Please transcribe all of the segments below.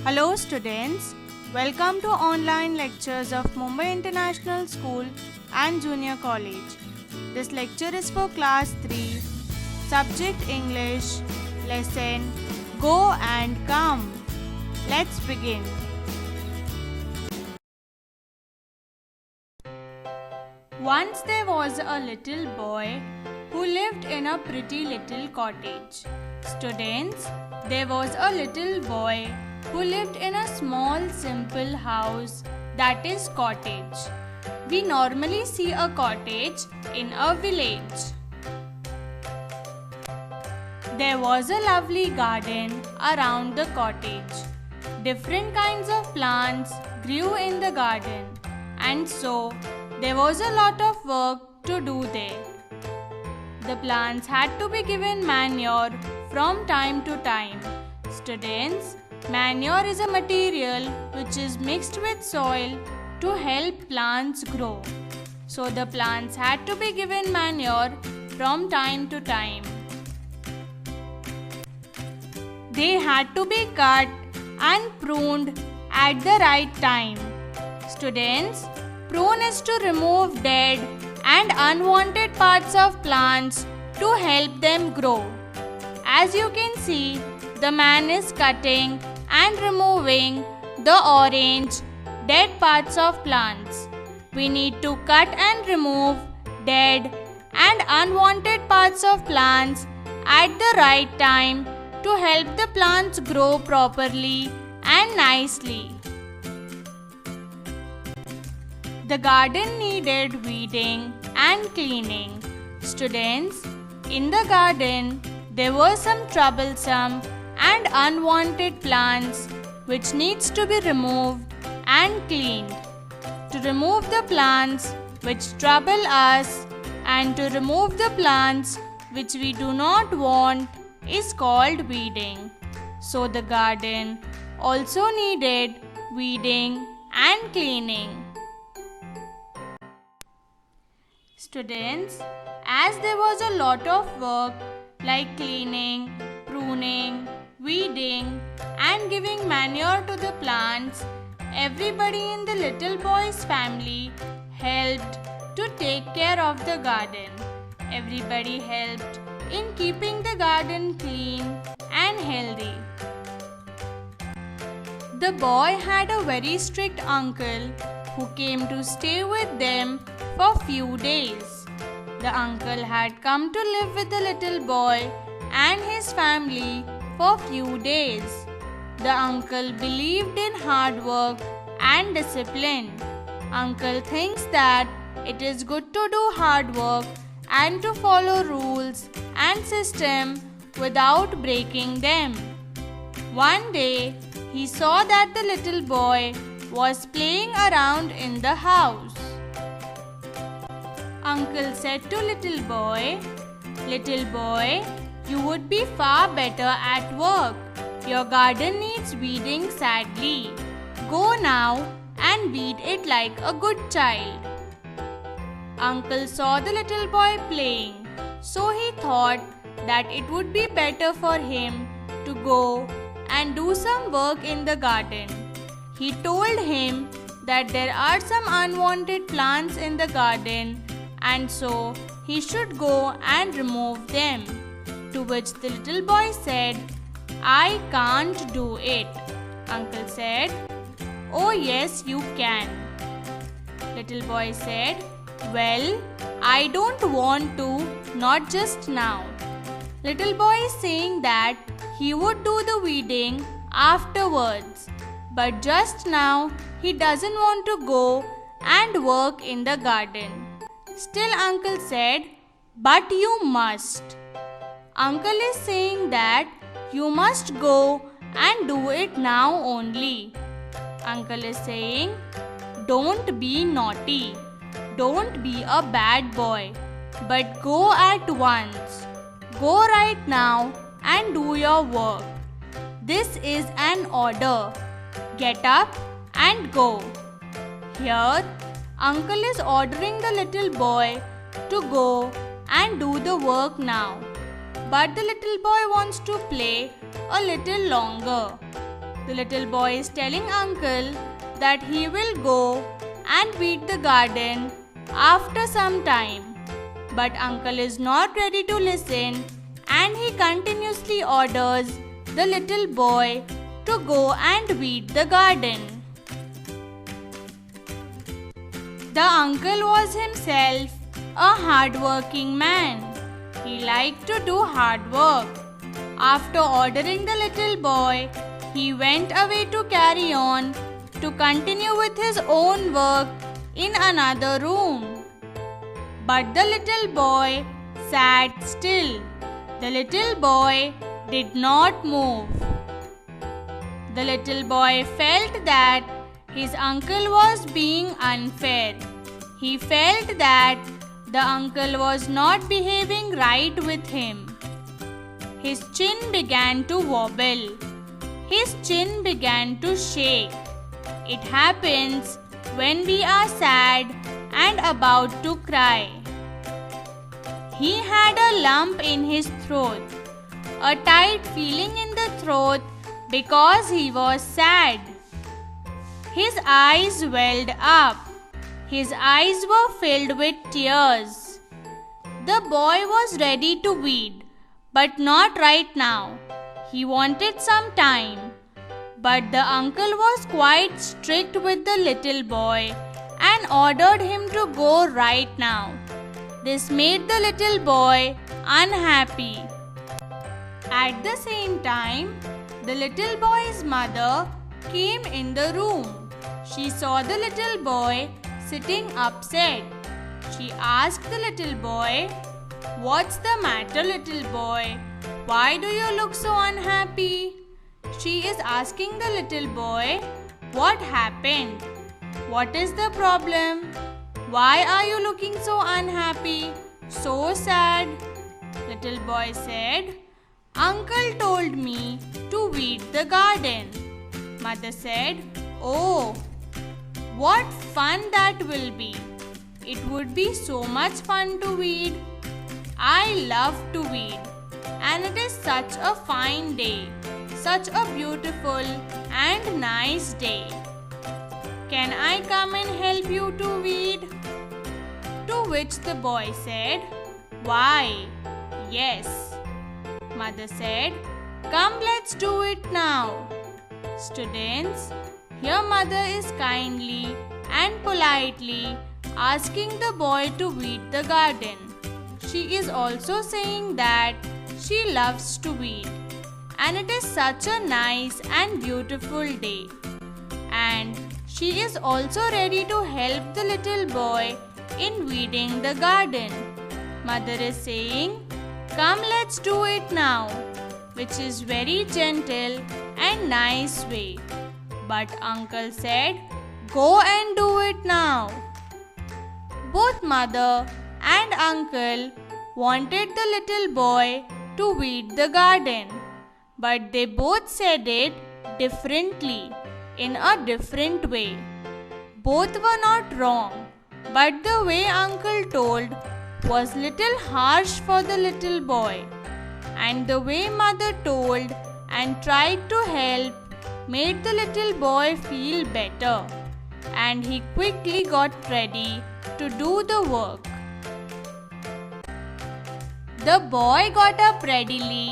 Hello students, welcome to online lectures of Mumbai International School and Junior College. This lecture is for class 3, subject English, lesson Go and Come. Let's begin. Once there was a little boy who lived in a pretty little cottage. Students, there was a little boy who lived in a small simple house, that is cottage. We normally see a cottage in a village. There was a lovely garden around the cottage. Different kinds of plants grew in the garden, and so there was a lot of work to do there. The plants had to be given manure from time to time. Students, manure is a material which is mixed with soil to help plants grow. So the plants had to be given manure from time to time. They had to be cut and pruned at the right time. Students, prune is to remove dead and unwanted parts of plants to help them grow. As you can see, the man is cutting and removing the orange dead parts of plants. We need to cut and remove dead and unwanted parts of plants at the right time to help the plants grow properly and nicely. The garden needed weeding and cleaning. Students, in the garden, there were some troublesome and unwanted plants which needs to be removed and cleaned. To remove the plants which trouble us and to remove the plants which we do not want is called weeding. So the garden also needed weeding and cleaning. Students, as there was a lot of work like cleaning, pruning, weeding and giving manure to the plants, everybody in the little boy's family helped to take care of the garden. Everybody helped in keeping the garden clean and healthy. The boy had a very strict uncle who came to stay with them for few days. The uncle had come to live with the little boy and his family for few days. The uncle believed in hard work and discipline. Uncle thinks that it is good to do hard work and to follow rules and system without breaking them. One day, he saw that the little boy was playing around in the house. Uncle said to little boy, you would be far better at work. Your garden needs weeding sadly. Go now and weed it like a good child. Uncle saw the little boy playing, so he thought that it would be better for him to go and do some work in the garden. He told him that there are some unwanted plants in the garden and so he should go and remove them. To which the little boy said, I can't do it. Uncle said, oh yes, you can. Little boy said, well, I don't want to, not just now. Little boy is saying that he would do the weeding afterwards, but just now he doesn't want to go and work in the garden. Still uncle said, but you must. Uncle is saying that you must go and do it now only. Uncle is saying, don't be naughty. Don't be a bad boy, but go at once. Go right now and do your work. This is an order. Get up and go. Here, uncle is ordering the little boy to go and do the work now. But the little boy wants to play a little longer. The little boy is telling uncle that he will go and weed the garden after some time. But uncle is not ready to listen and he continuously orders the little boy to go and weed the garden. The uncle was himself a hard-working man. He liked to do hard work. After ordering the little boy, he went away to carry on to continue with his own work in another room. But the little boy sat still. The little boy did not move. The little boy felt that his uncle was being unfair. He felt that the uncle was not behaving right with him. His chin began to wobble. His chin began to shake. It happens when we are sad and about to cry. He had a lump in his throat, a tight feeling in the throat because he was sad. His eyes welled up. His eyes were filled with tears. The boy was ready to weed, but not right now. He wanted some time. But the uncle was quite strict with the little boy and ordered him to go right now. This made the little boy unhappy. At the same time, the little boy's mother came in the room. She saw the little boy sitting upset. She asked the little boy, "What's the matter, little boy? Why do you look so unhappy?" She is asking the little boy, "What happened? What is the problem? Why are you looking so unhappy, so sad?" Little boy said, "Uncle told me to weed the garden." Mother said, "Oh, what fun that will be. It would be so much fun to weed. I love to weed. And it is such a fine day. Such a beautiful and nice day. Can I come and help you to weed?" To which the boy said, "Why, yes." Mother said, "Come, let's do it now." Students, here mother is kindly and politely asking the boy to weed the garden. She is also saying that she loves to weed. And it is such a nice and beautiful day. And she is also ready to help the little boy in weeding the garden. Mother is saying, "Come, let's do it now," which is very gentle and nice way. But uncle said, "Go and do it now." Both mother and uncle wanted the little boy to weed the garden. But they both said it differently, in a different way. Both were not wrong, but the way uncle told was little harsh for the little boy. And the way mother told and tried to help made the little boy feel better. And he quickly got ready to do the work. The boy got up readily,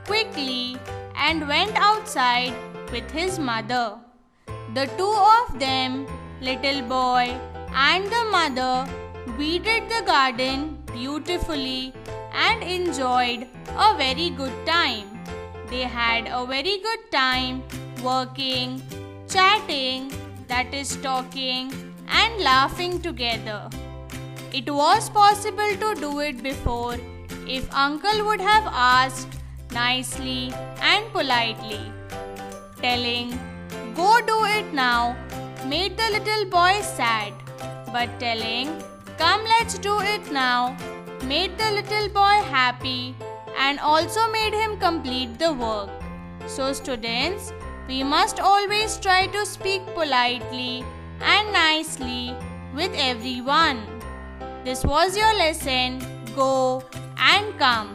quickly, and went outside with his mother. The two of them, little boy and the mother, weeded the garden beautifully and enjoyed a very good time. They had a very good time working, chatting, that is talking, and laughing together. It was possible to do it before if uncle would have asked nicely and politely. Telling, "Go do it now," made the little boy sad. But telling, "Come, let's do it now," made the little boy happy and also made him complete the work. So students, we must always try to speak politely and nicely with everyone. This was your lesson. Go and come.